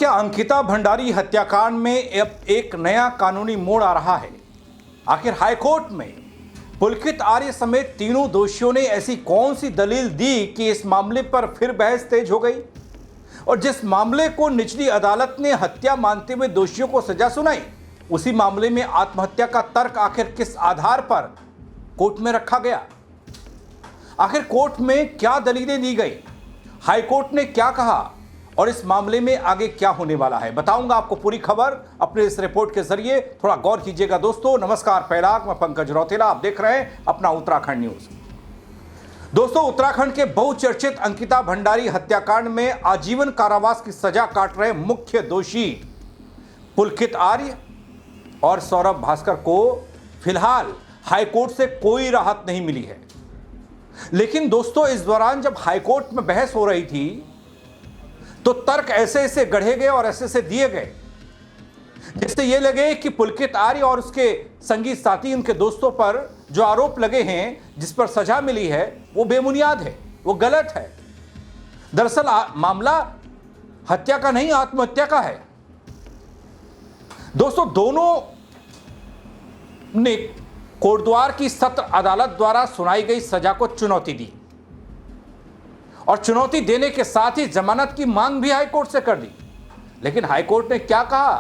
क्या अंकिता भंडारी हत्याकांड में अब एक नया कानूनी मोड़ आ रहा है? आखिर हाईकोर्ट में पुलकित आर्य समेत तीनों दोषियों ने ऐसी कौन सी दलील दी कि इस मामले पर फिर बहस तेज हो गई? और जिस मामले को निचली अदालत ने हत्या मानते हुए दोषियों को सजा सुनाई, उसी मामले में आत्महत्या का तर्क आखिर किस आधार पर कोर्ट में रखा गया? आखिर कोर्ट में क्या दलीलें दी गई, हाईकोर्ट ने क्या कहा और इस मामले में आगे क्या होने वाला है, बताऊंगा आपको पूरी खबर अपने इस रिपोर्ट के जरिए। थोड़ा गौर कीजिएगा दोस्तों। नमस्कार, पैराग, मैं पंकज रौतेला, आप देख रहे हैं अपना उत्तराखंड न्यूज। दोस्तों, उत्तराखंड के बहुचर्चित अंकिता भंडारी हत्याकांड में आजीवन कारावास की सजा काट रहे मुख्य दोषी पुलकित आर्य और सौरभ भास्कर को फिलहाल हाईकोर्ट से कोई राहत नहीं मिली है। लेकिन दोस्तों, इस दौरान जब हाईकोर्ट में बहस हो रही थी तो तर्क ऐसे ऐसे गढ़े गए और ऐसे ऐसे दिए गए जिससे यह लगे कि पुलकित आर्य और उसके संगी साथी, उनके दोस्तों पर जो आरोप लगे हैं, जिस पर सजा मिली है, वो बेबुनियाद है, वो गलत है। दरअसल मामला हत्या का नहीं, आत्महत्या का है। दोस्तों, दोनों ने कोटद्वार की सत्र अदालत द्वारा सुनाई गई सजा को चुनौती दी और चुनौती देने के साथ ही जमानत की मांग भी हाईकोर्ट से कर दी। लेकिन हाईकोर्ट ने क्या कहा?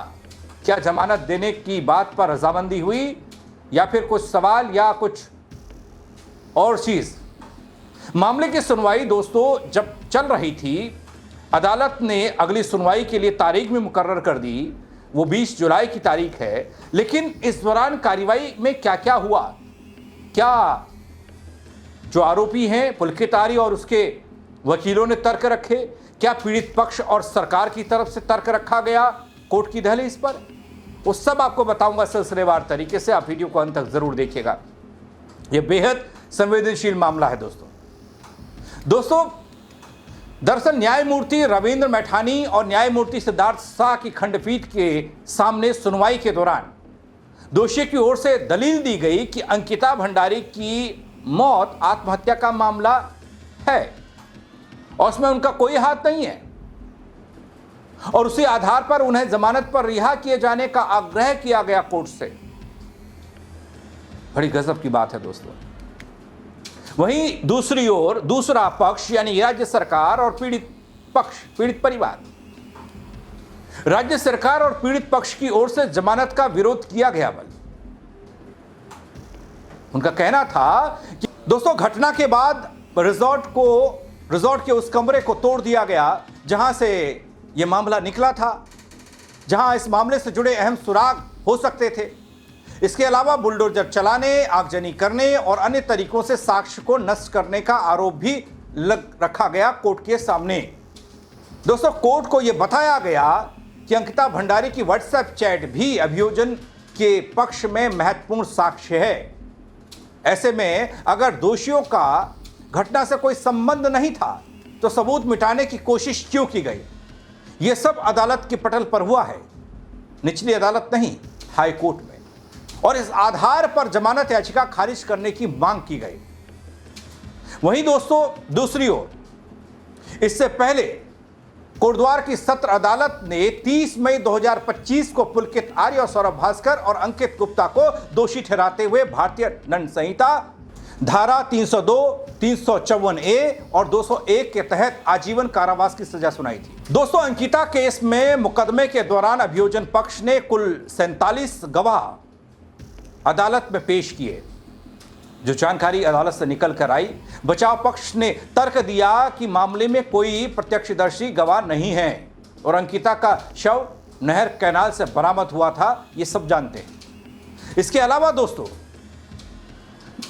क्या जमानत देने की बात पर रजामंदी हुई या फिर कुछ सवाल या कुछ और चीज? मामले की सुनवाई दोस्तों जब चल रही थी, अदालत ने अगली सुनवाई के लिए तारीख भी मुकर्रर कर दी। वो 20 जुलाई की तारीख है। लेकिन इस दौरान कार्रवाई में क्या क्या हुआ? क्या जो आरोपी हैं पुलकित आर्य और उसके वकीलों ने तर्क रखे? क्या पीड़ित पक्ष और सरकार की तरफ से तर्क रखा गया कोर्ट की दहलीज पर? वो सब आपको बताऊंगा सिलसिलेवार तरीके से। आप वीडियो को अंत तक जरूर देखिएगा। यह बेहद संवेदनशील मामला है दोस्तों। दरअसल न्यायमूर्ति रविंद्र मैठानी और न्यायमूर्ति सिद्धार्थ शाह की खंडपीठ के सामने सुनवाई के दौरान दोषी की ओर से दलील दी गई कि अंकिता भंडारी की मौत आत्महत्या का मामला है और उसमें उनका कोई हाथ नहीं है, और उसी आधार पर उन्हें जमानत पर रिहा किए जाने का आग्रह किया गया कोर्ट से। बड़ी गजब की बात है दोस्तों। वहीं दूसरी ओर दूसरा पक्ष यानी राज्य सरकार और पीड़ित परिवार, राज्य सरकार और पीड़ित पक्ष की ओर से जमानत का विरोध किया गया। उनका कहना था कि दोस्तों, घटना के बाद रिजॉर्ट के उस कमरे को तोड़ दिया गया जहां से यह मामला निकला था, जहां इस मामले से जुड़े अहम सुराग हो सकते थे। इसके अलावा बुलडोजर चलाने, आगजनी करने और अन्य तरीकों से साक्ष्य को नष्ट करने का आरोप भी रखा गया कोर्ट के सामने। दोस्तों, कोर्ट को यह बताया गया कि अंकिता भंडारी की व्हाट्सएप चैट भी अभियोजन के पक्ष में महत्वपूर्ण साक्ष्य है। ऐसे में अगर दोषियों का घटना से कोई संबंध नहीं था तो सबूत मिटाने की कोशिश क्यों की गई? यह सब अदालत के पटल पर हुआ है, निचली अदालत नहीं, हाई कोर्ट में। और इस आधार पर जमानत याचिका खारिज करने की मांग की गई। वहीं दोस्तों, दूसरी ओर इससे पहले कोटद्वार की सत्र अदालत ने 30 मई 2025 को पुलकित आर्य और सौरभ भास्कर और अंकित गुप्ता को दोषी ठहराते हुए भारतीय दंड संहिता धारा 302, 354A और 201 के तहत आजीवन कारावास की सजा सुनाई थी। दोस्तों, अंकिता केस में मुकदमे के दौरान अभियोजन पक्ष ने कुल 47 गवाह अदालत में पेश किए। जो जानकारी अदालत से निकल कर आई, बचाव पक्ष ने तर्क दिया कि मामले में कोई प्रत्यक्षदर्शी गवाह नहीं है और अंकिता का शव नहर कैनाल से बरामद हुआ था, ये सब जानते हैं। इसके अलावा दोस्तों,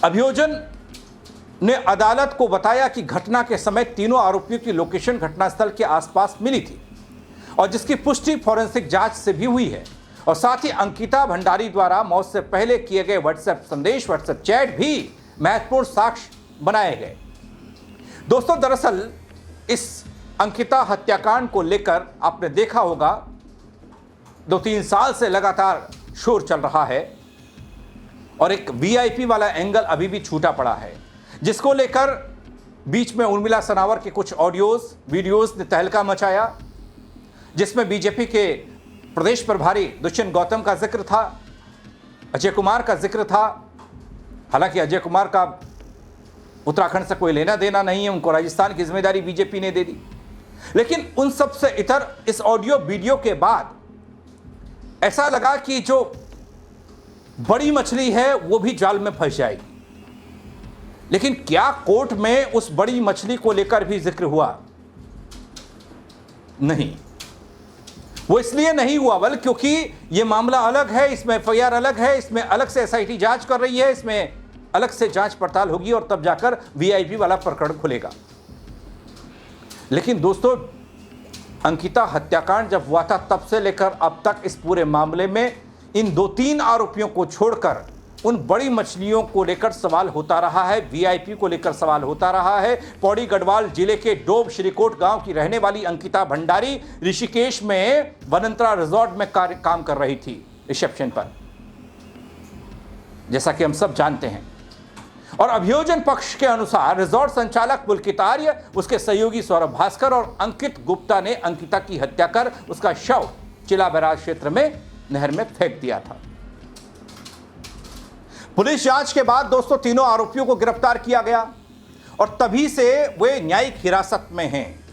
अभियोजन ने अदालत को बताया कि घटना के समय तीनों आरोपियों की लोकेशन घटनास्थल के आसपास मिली थी और जिसकी पुष्टि फॉरेंसिक जांच से भी हुई है। और साथ ही अंकिता भंडारी द्वारा मौत से पहले किए गए व्हाट्सएप संदेश, व्हाट्सएप चैट भी महत्वपूर्ण साक्ष्य बनाए गए। दोस्तों, दरअसल इस अंकिता हत्याकांड को लेकर आपने देखा होगा 2-3 साल से लगातार शोर चल रहा है और एक वीआईपी वाला एंगल अभी भी छूटा पड़ा है, जिसको लेकर बीच में उर्मिला सनावर के कुछ ऑडियोज वीडियोज ने तहलका मचाया। जिसमें बीजेपी के प्रदेश प्रभारी दुष्यंत गौतम का जिक्र था, अजय कुमार का जिक्र था। हालांकि अजय कुमार का उत्तराखंड से कोई लेना देना नहीं है, उनको राजस्थान की जिम्मेदारी बीजेपी ने दे दी। लेकिन उन सब से इतर इस ऑडियो वीडियो के बाद ऐसा लगा कि जो बड़ी मछली है वो भी जाल में फंस जाएगी। लेकिन क्या कोर्ट में उस बड़ी मछली को लेकर भी जिक्र हुआ? नहीं, वो इसलिए नहीं हुआ बल क्योंकि यह मामला अलग है, इसमें एफआईआर अलग है, इसमें अलग से एसआईटी जांच कर रही है, इसमें अलग से जांच पड़ताल होगी और तब जाकर वीआईपी वाला प्रकरण खुलेगा। लेकिन दोस्तों, अंकिता हत्याकांड जब हुआ था तब से लेकर अब तक इस पूरे मामले में इन 2-3 आरोपियों को छोड़कर उन बड़ी मछलियों को लेकर सवाल होता रहा है, वीआईपी को लेकर सवाल होता रहा है। पौड़ी गढ़वाल जिले के डोब श्रीकोट गांव की रहने वाली अंकिता भंडारी ऋषिकेश में वनंतरा रिजॉर्ट में काम कर रही थी रिसेप्शन पर, जैसा कि हम सब जानते हैं। और अभियोजन पक्ष के अनुसार रिजॉर्ट संचालक पुलकित आर्य, उसके सहयोगी सौरभ भास्कर और अंकित गुप्ता ने अंकिता की हत्या कर उसका शव चिला बैराज क्षेत्र में नहर में फेंक दिया था। पुलिस जांच के बाद दोस्तों तीनों आरोपियों को गिरफ्तार किया गया और तभी से वे न्यायिक हिरासत में हैं।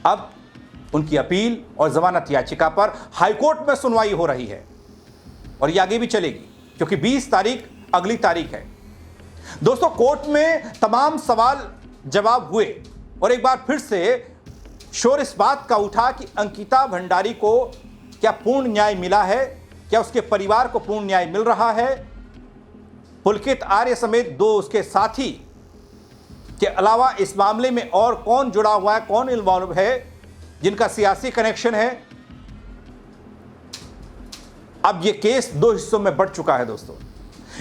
अब उनकी अपील और जमानत याचिका पर हाईकोर्ट में सुनवाई हो रही है और ये आगे भी चलेगी क्योंकि 20 तारीख अगली तारीख है। दोस्तों, कोर्ट में तमाम सवाल जवाब हुए और एक बार फिर से शोर इस बात का उठा कि अंकिता भंडारी को क्या पूर्ण न्याय मिला है, क्या उसके परिवार को पूर्ण न्याय मिल रहा है। पुलकित आर्य समेत 2 उसके साथी के अलावा इस मामले में और कौन जुड़ा हुआ है, कौन इन्वॉल्व है, जिनका सियासी कनेक्शन है। अब यह केस 2 हिस्सों में बढ़ चुका है दोस्तों।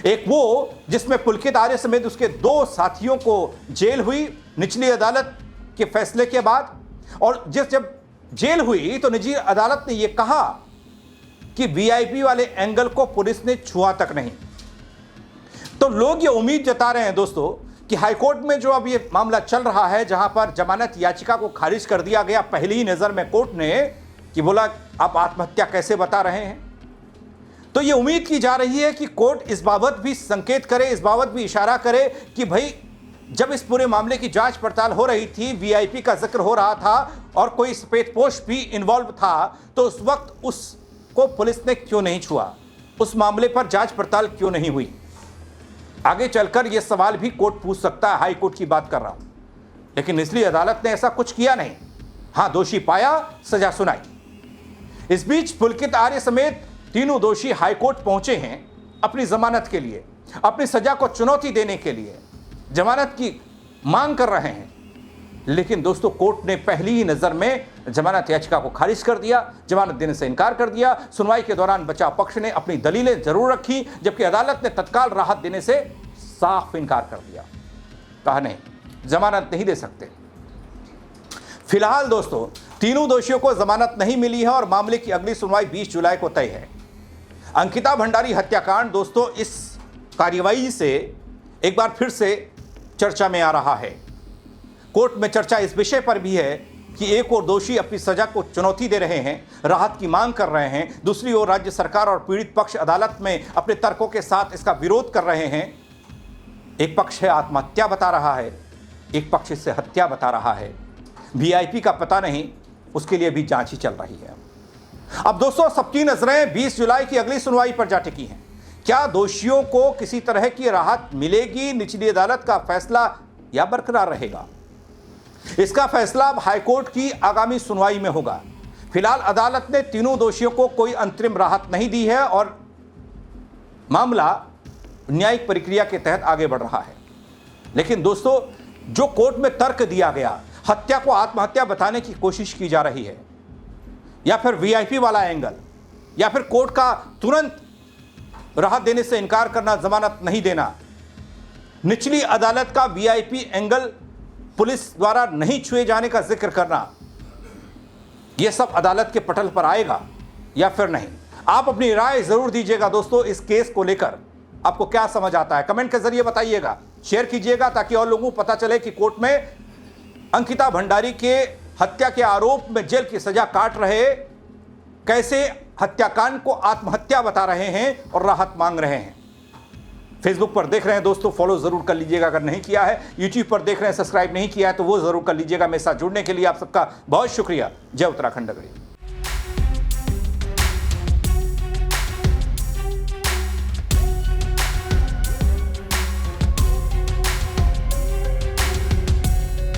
एक वो जिसमें पुलकित आर्य समेत उसके 2 साथियों को जेल हुई निचली अदालत के फैसले के बाद, और जब जेल हुई तो निजी अदालत ने यह कहा कि वीआईपी वाले एंगल को पुलिस ने छुआ तक नहीं। तो लोग ये उम्मीद जता रहे हैं दोस्तों कि हाईकोर्ट में जो अब ये मामला चल रहा है, जहां पर जमानत याचिका को खारिज कर दिया गया पहली ही नजर में कोर्ट ने, कि बोला आप आत्महत्या कैसे बता रहे हैं, तो ये उम्मीद की जा रही है कि कोर्ट इस बाबत भी संकेत करे, इस बाबत भी इशारा करे कि भाई जब इस पूरे मामले की जांच पड़ताल हो रही थी, वीआईपी का जिक्र हो रहा था और कोई सफेदपोश भी इन्वॉल्व था, तो उस वक्त उसको पुलिस ने क्यों नहीं छुआ, उस मामले पर जांच पड़ताल क्यों नहीं हुई। आगे चलकर यह सवाल भी कोर्ट पूछ सकता है, हाई कोर्ट की बात कर रहा हूं। लेकिन निचली अदालत ने ऐसा कुछ किया नहीं। हां, दोषी पाया, सजा सुनाई। इस बीच पुलकित आर्य समेत तीनों दोषी हाईकोर्ट पहुंचे हैं अपनी जमानत के लिए, अपनी सजा को चुनौती देने के लिए जमानत की मांग कर रहे हैं। लेकिन दोस्तों, कोर्ट ने पहली ही नजर में जमानत याचिका को खारिज कर दिया, जमानत देने से इनकार कर दिया। सुनवाई के दौरान बचाव पक्ष ने अपनी दलीलें जरूर रखी, जबकि अदालत ने तत्काल राहत देने से साफ इनकार कर दिया, कहा नहीं, जमानत नहीं दे सकते। फिलहाल दोस्तों, तीनों दोषियों को जमानत नहीं मिली है और मामले की अगली सुनवाई 20 जुलाई को तय है। अंकिता भंडारी हत्याकांड दोस्तों, इस कार्यवाही से एक बार फिर से चर्चा में आ रहा है। कोर्ट में चर्चा इस विषय पर भी है कि एक और दोषी अपनी सजा को चुनौती दे रहे हैं, राहत की मांग कर रहे हैं, दूसरी ओर राज्य सरकार और पीड़ित पक्ष अदालत में अपने तर्कों के साथ इसका विरोध कर रहे हैं। एक पक्ष है आत्महत्या बता रहा है, एक पक्ष इससे हत्या बता रहा है। वीआईपी का पता नहीं, उसके लिए भी जांच ही चल रही है। अब दोस्तों, सबकी नजरें 20 जुलाई की अगली सुनवाई पर जा टिकी हैं। क्या दोषियों को किसी तरह की राहत मिलेगी? निचली अदालत का फैसला या बरकरार रहेगा? इसका फैसला अब हाईकोर्ट की आगामी सुनवाई में होगा। फिलहाल अदालत ने तीनों दोषियों को कोई अंतरिम राहत नहीं दी है और मामला न्यायिक प्रक्रिया के तहत आगे बढ़ रहा है। लेकिन दोस्तों, जो कोर्ट में तर्क दिया गया, हत्या को आत्महत्या बताने की कोशिश की जा रही है, या फिर वीआईपी वाला एंगल, या फिर कोर्ट का तुरंत राहत देने से इनकार करना, जमानत नहीं देना, निचली अदालत का वीआईपी एंगल पुलिस द्वारा नहीं छुए जाने का जिक्र करना, यह सब अदालत के पटल पर आएगा या फिर नहीं। आप अपनी राय जरूर दीजिएगा दोस्तों, इस केस को लेकर आपको क्या समझ आता है, कमेंट के जरिए बताइएगा, शेयर कीजिएगा ताकि और लोगों को पता चले कि कोर्ट में अंकिता भंडारी के हत्या के आरोप में जेल की सजा काट रहे कैसे हत्याकांड को आत्महत्या बता रहे हैं और राहत मांग रहे हैं। फेसबुक पर देख रहे हैं दोस्तों, फॉलो जरूर कर लीजिएगा अगर नहीं किया है। यूट्यूब पर देख रहे हैं, सब्सक्राइब नहीं किया है तो वो जरूर कर लीजिएगा। मेरे साथ जुड़ने के लिए आप सबका बहुत शुक्रिया। जय उत्तराखंड।